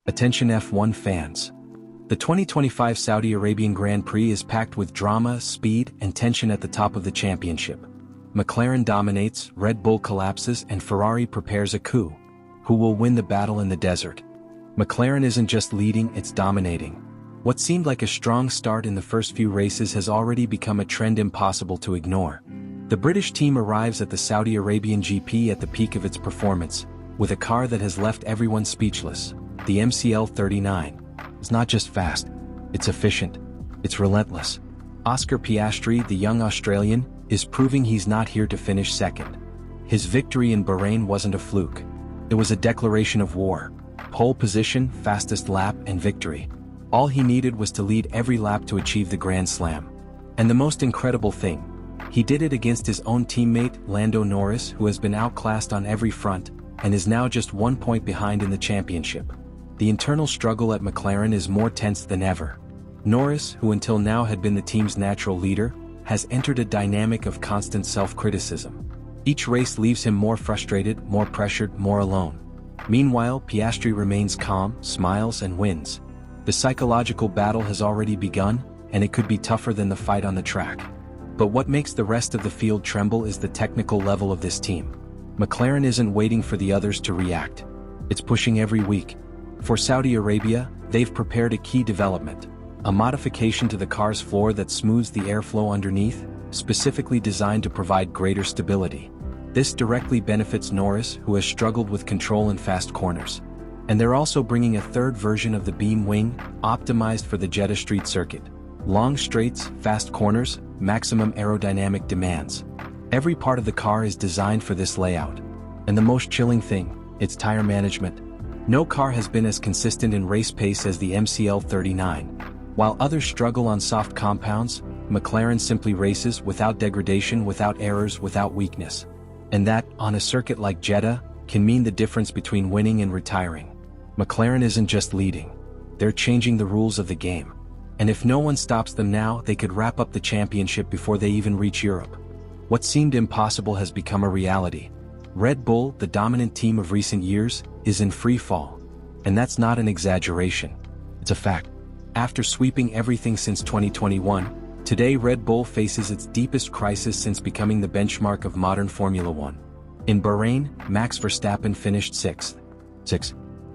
Attention F1 fans. The 2025 Saudi Arabian Grand Prix is packed with drama, speed, and tension at the top of the championship. McLaren dominates, Red Bull collapses, and Ferrari prepares a coup. Who will win the battle in the desert? McLaren isn't just leading, it's dominating. What seemed like a strong start in the first few races has already become a trend impossible to ignore. The British team arrives at the Saudi Arabian GP at the peak of its performance, with a car that has left everyone speechless. The MCL39 is not just fast, it's efficient, it's relentless. Oscar Piastri, the young Australian, is proving he's not here to finish second. His victory in Bahrain wasn't a fluke. It was a declaration of war. Pole position, fastest lap, and victory. All he needed was to lead every lap to achieve the Grand Slam. And the most incredible thing, he did it against his own teammate, Lando Norris, who has been outclassed on every front, and is now just 1 point behind in the championship. The internal struggle at McLaren is more tense than ever. Norris, who until now had been the team's natural leader, has entered a dynamic of constant self-criticism. Each race leaves him more frustrated, more pressured, more alone. Meanwhile, Piastri remains calm, smiles, and wins. The psychological battle has already begun, and it could be tougher than the fight on the track. But what makes the rest of the field tremble is the technical level of this team. McLaren isn't waiting for the others to react. It's pushing every week. For Saudi Arabia, they've prepared a key development, a modification to the car's floor that smooths the airflow underneath, specifically designed to provide greater stability. This directly benefits Norris, who has struggled with control in fast corners. And they're also bringing a third version of the beam wing, optimized for the Jeddah street circuit. Long straights, fast corners, maximum aerodynamic demands. Every part of the car is designed for this layout. And the most chilling thing, it's tire management. No car has been as consistent in race pace as the MCL39. While others struggle on soft compounds, McLaren simply races without degradation, without errors, without weakness. And that, on a circuit like Jeddah, can mean the difference between winning and retiring. McLaren isn't just leading. They're changing the rules of the game. And if no one stops them now, they could wrap up the championship before they even reach Europe. What seemed impossible has become a reality. Red Bull, the dominant team of recent years, is in free fall. And that's not an exaggeration. It's a fact. After sweeping everything since 2021, today Red Bull faces its deepest crisis since becoming the benchmark of modern Formula One. In Bahrain, Max Verstappen finished sixth.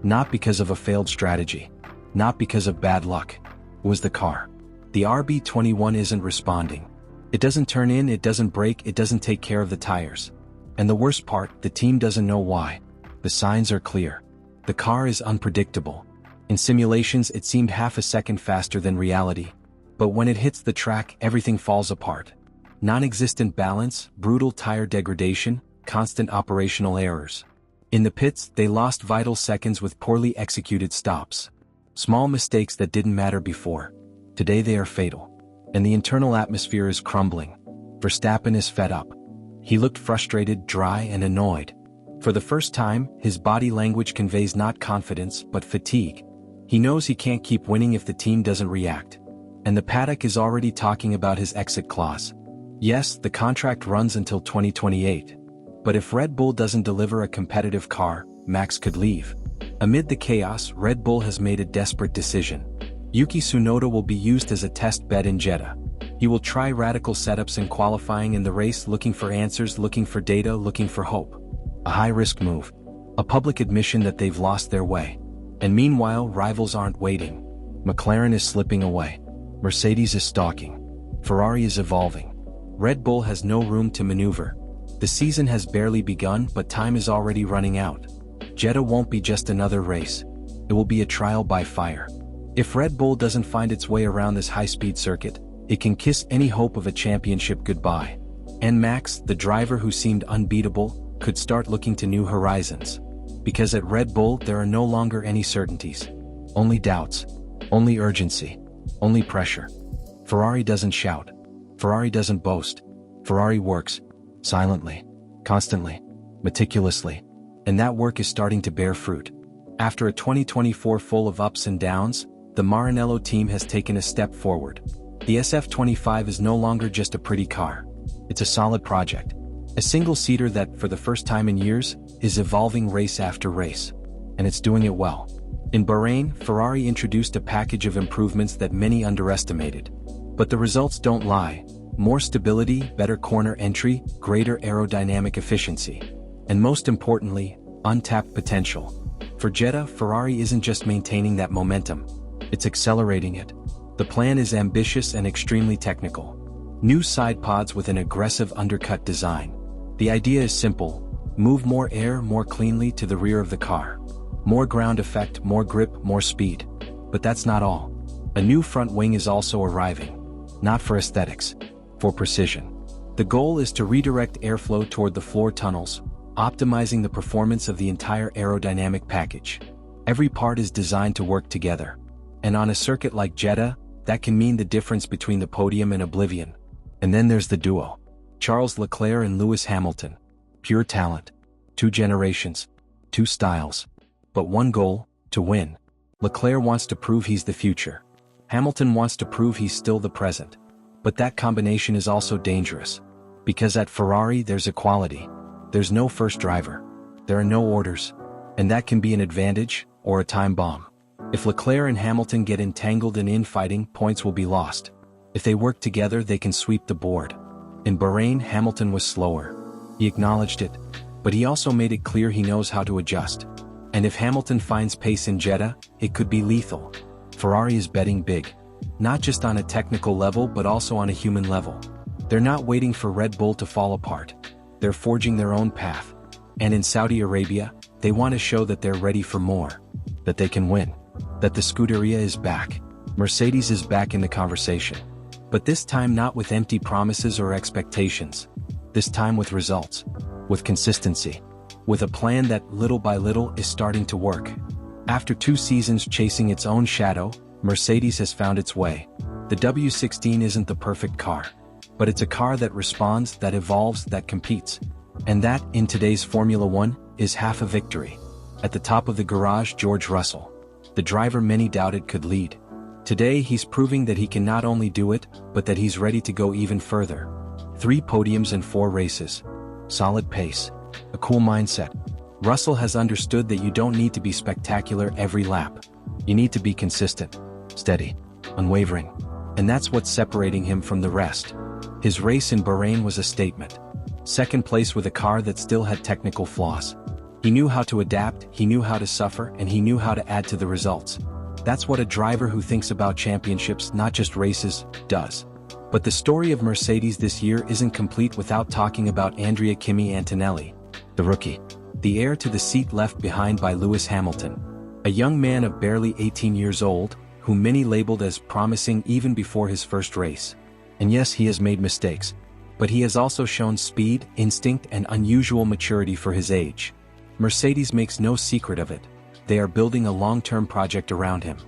Not because of a failed strategy. Not because of bad luck. It was the car. The RB21 isn't responding. It doesn't turn in, it doesn't brake, it doesn't take care of the tires. And the worst part, the team doesn't know why. The signs are clear. The car is unpredictable. In simulations, it seemed half a second faster than reality. But when it hits the track, everything falls apart. Non-existent balance, brutal tire degradation, constant operational errors. In the pits, they lost vital seconds with poorly executed stops. Small mistakes that didn't matter before. Today they are fatal. And the internal atmosphere is crumbling. Verstappen is fed up. He looked frustrated, dry, and annoyed. For the first time, his body language conveys not confidence, but fatigue. He knows he can't keep winning if the team doesn't react. And the paddock is already talking about his exit clause. Yes, the contract runs until 2028. But if Red Bull doesn't deliver a competitive car, Max could leave. Amid the chaos, Red Bull has made a desperate decision. Yuki Tsunoda will be used as a test bed in Jeddah. He will try radical setups in qualifying in the race, looking for answers, looking for data, looking for hope. A high-risk move. A public admission that they've lost their way. And meanwhile, rivals aren't waiting. McLaren is slipping away. Mercedes is stalking. Ferrari is evolving. Red Bull has no room to maneuver. The season has barely begun, but time is already running out. Jeddah won't be just another race. It will be a trial by fire. If Red Bull doesn't find its way around this high-speed circuit, it can kiss any hope of a championship goodbye. And Max, the driver who seemed unbeatable, could start looking to new horizons. Because at Red Bull there are no longer any certainties. Only doubts. Only urgency. Only pressure. Ferrari doesn't shout. Ferrari doesn't boast. Ferrari works. Silently. Constantly. Meticulously. And that work is starting to bear fruit. After a 2024 full of ups and downs, the Maranello team has taken a step forward. The SF25 is no longer just a pretty car. It's a solid project. A single-seater that, for the first time in years, is evolving race after race. And it's doing it well. In Bahrain, Ferrari introduced a package of improvements that many underestimated. But the results don't lie. More stability, better corner entry, greater aerodynamic efficiency. And most importantly, untapped potential. For Jeddah, Ferrari isn't just maintaining that momentum, it's accelerating it. The plan is ambitious and extremely technical. New side pods with an aggressive undercut design. The idea is simple: move more air more cleanly to the rear of the car. More ground effect, more grip, more speed. But that's not all. A new front wing is also arriving. Not for aesthetics, for precision. The goal is to redirect airflow toward the floor tunnels, optimizing the performance of the entire aerodynamic package. Every part is designed to work together. And on a circuit like Jeddah, that can mean the difference between the podium and oblivion. And then there's the duo. Charles Leclerc and Lewis Hamilton. Pure talent. 2 generations. 2 styles. But one goal: to win. Leclerc wants to prove he's the future. Hamilton wants to prove he's still the present. But that combination is also dangerous. Because at Ferrari there's equality. There's no first driver. There are no orders. And that can be an advantage, or a time bomb. If Leclerc and Hamilton get entangled in infighting, points will be lost. If they work together, they can sweep the board. In Bahrain, Hamilton was slower. He acknowledged it. But he also made it clear he knows how to adjust. And if Hamilton finds pace in Jeddah, it could be lethal. Ferrari is betting big. Not just on a technical level but also on a human level. They're not waiting for Red Bull to fall apart. They're forging their own path. And in Saudi Arabia, they want to show that they're ready for more. That they can win. That the Scuderia is back. Mercedes is back in the conversation. But this time not with empty promises or expectations. This time with results. With consistency. With a plan that, little by little, is starting to work. After 2 seasons chasing its own shadow, Mercedes has found its way. The W16 isn't the perfect car. But it's a car that responds, that evolves, that competes. And that, in today's Formula One, is half a victory. At the top of the garage, George Russell. The driver many doubted could lead. Today he's proving that he can not only do it, but that he's ready to go even further. 3 podiums and 4 races. Solid pace. A cool mindset. Russell has understood that you don't need to be spectacular every lap. You need to be consistent, steady, unwavering. And that's what's separating him from the rest. His race in Bahrain was a statement. Second place with a car that still had technical flaws. He knew how to adapt, he knew how to suffer, and he knew how to add to the results. That's what a driver who thinks about championships, not just races, does. But the story of Mercedes this year isn't complete without talking about Andrea Kimi Antonelli, the rookie. The heir to the seat left behind by Lewis Hamilton. A young man of barely 18 years old, whom many labeled as promising even before his first race. And yes, he has made mistakes. But he has also shown speed, instinct, and unusual maturity for his age. Mercedes makes no secret of it. They are building a long-term project around him.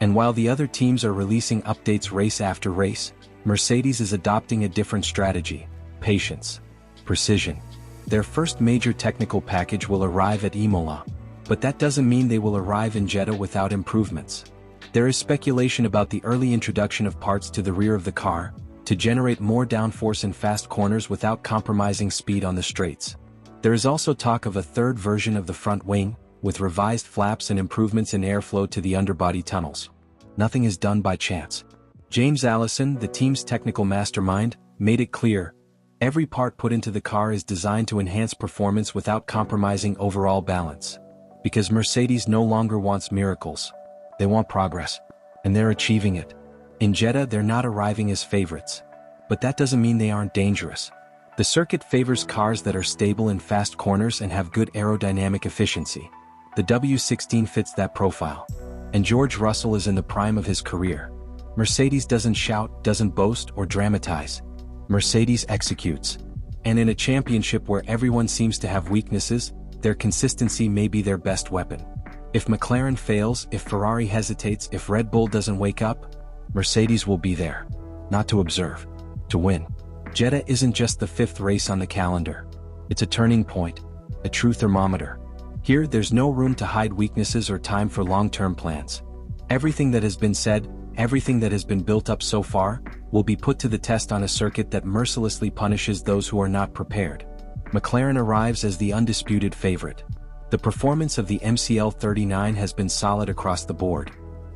And while the other teams are releasing updates race after race, Mercedes is adopting a different strategy: patience, precision. Their first major technical package will arrive at Imola. But that doesn't mean they will arrive in Jeddah without improvements. There is speculation about the early introduction of parts to the rear of the car, to generate more downforce in fast corners without compromising speed on the straights. There is also talk of a third version of the front wing, with revised flaps and improvements in airflow to the underbody tunnels. Nothing is done by chance. James Allison, the team's technical mastermind, made it clear: every part put into the car is designed to enhance performance without compromising overall balance. Because Mercedes no longer wants miracles. They want progress. And they're achieving it. In Jeddah they're not arriving as favorites. But that doesn't mean they aren't dangerous. The circuit favors cars that are stable in fast corners and have good aerodynamic efficiency. The W16 fits that profile. And George Russell is in the prime of his career. Mercedes doesn't shout, doesn't boast, or dramatize. Mercedes executes. And in a championship where everyone seems to have weaknesses, their consistency may be their best weapon. If McLaren fails, if Ferrari hesitates, if Red Bull doesn't wake up, Mercedes will be there. Not to observe, to win. Jeddah isn't just the 5th race on the calendar. It's a turning point, a true thermometer. Here, there's no room to hide weaknesses or time for long-term plans. Everything that has been said, everything that has been built up so far, will be put to the test on a circuit that mercilessly punishes those who are not prepared. McLaren arrives as the undisputed favorite. The performance of the MCL39 has been solid across the board.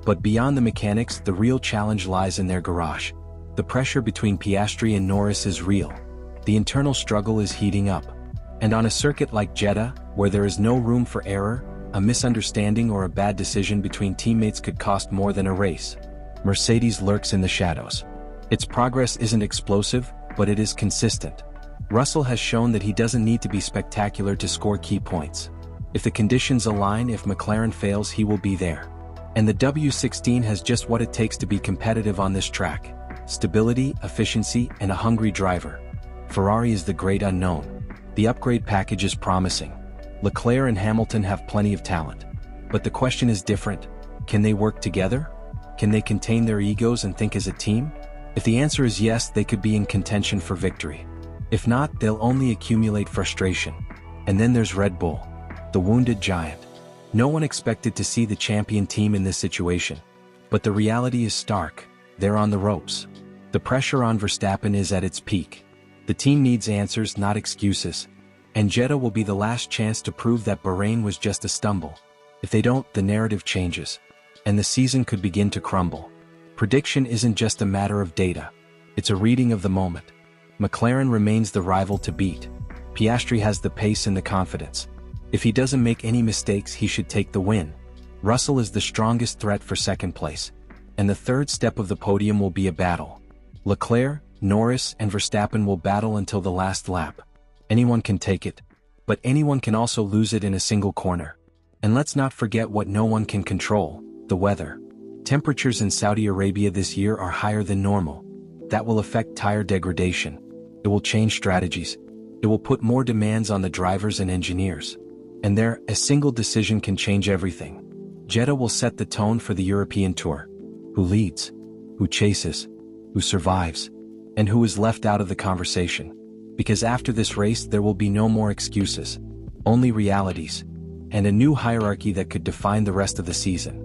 But beyond the mechanics, the real challenge lies in their garage. The pressure between Piastri and Norris is real. The internal struggle is heating up. And on a circuit like Jeddah, where there is no room for error, a misunderstanding or a bad decision between teammates could cost more than a race. Mercedes lurks in the shadows. Its progress isn't explosive, but it is consistent. Russell has shown that he doesn't need to be spectacular to score key points. If the conditions align, if McLaren fails, he will be there. And the W16 has just what it takes to be competitive on this track: stability, efficiency, and a hungry driver. Ferrari is the great unknown. The upgrade package is promising. Leclerc and Hamilton have plenty of talent. But the question is different. Can they work together? Can they contain their egos and think as a team? If the answer is yes, they could be in contention for victory. If not, they'll only accumulate frustration. And then there's Red Bull, the wounded giant. No one expected to see the champion team in this situation. But the reality is stark. They're on the ropes. The pressure on Verstappen is at its peak. The team needs answers, not excuses. And Jeddah will be the last chance to prove that Bahrain was just a stumble. If they don't, the narrative changes. And the season could begin to crumble. Prediction isn't just a matter of data. It's a reading of the moment. McLaren remains the rival to beat. Piastri has the pace and the confidence. If he doesn't make any mistakes, he should take the win. Russell is the strongest threat for second place. And the third step of the podium will be a battle. Leclerc, Norris, and Verstappen will battle until the last lap. Anyone can take it, but anyone can also lose it in a single corner. And let's not forget what no one can control: the weather. Temperatures in Saudi Arabia this year are higher than normal. That will affect tire degradation. It will change strategies. It will put more demands on the drivers and engineers. And there, a single decision can change everything. Jeddah will set the tone for the European Tour. Who leads? Who chases? Who survives? And who is left out of the conversation? Because after this race, there will be no more excuses. Only realities. And a new hierarchy that could define the rest of the season.